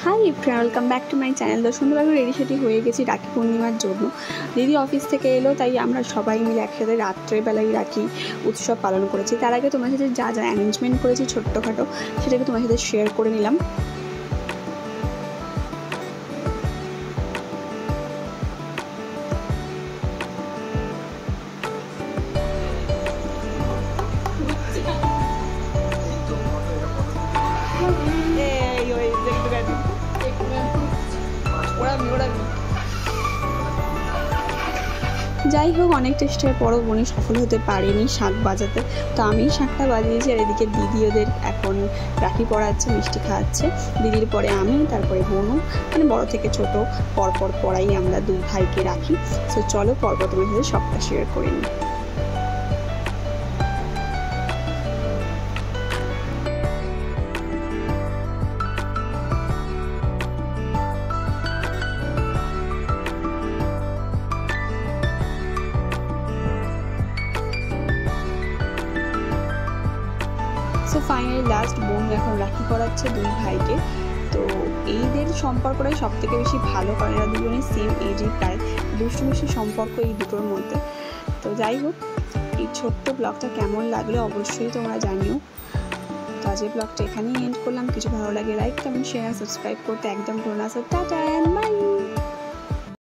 Hi everyone, welcome back to my channel. তো সুন্দরভাবে ready সেটি হয়ে গেছি রাখি পূর্ণিমার জন্য। দিদি অফিস থেকে এলো, তাই আমরা সবাই মিলে একসাথে রাত্রেবেলায় রাখি উৎসব পালন করেছি। তার আগে তোমার সাথে যা যা অ্যারেঞ্জমেন্ট করেছি ছোট্টখাটো, সেটাকে তোমার সাথে শেয়ার করে নিলাম। যাই হোক, অনেক চেষ্টার পরও বোনই সফল হতে পারেনি শাঁখ বাজাতে। তো আমি শাঁখটা বাজিয়েছি, আর এদিকে দিদি ওদের এখন রাখি পরাচ্ছে, মিষ্টি খাওয়াচ্ছে। দিদির পরে আমি, তারপরে বোনও, মানে বড় থেকে ছোট পরপর পড়াই আমরা দুই ভাইকে রাখি। তো চলো পরপর তোমার সাথে সবটা শেয়ার করে নিই। সো ফাইনালি লাস্ট বোন এখন রাখি পরাচ্ছে দুই ভাইকে। তো এইদের সম্পর্কটাই সব থেকে বেশি ভালো, কারণ এরা দুজনেই সেম এজে, প্রায় দুষ্টু মিষ্টি সম্পর্ক এই দুটোর মধ্যে। তো যাই হোক, এই ছোট্ট ব্লগটা কেমন লাগলো অবশ্যই তোমরা জানিও। তো আজকের ব্লগটা এখানেই এন্ড করলাম। কিছু ভালো লাগে লাইক, কমেন্ট, শেয়ার, সাবস্ক্রাইব করতে একদম ভুলো না। So tata and by.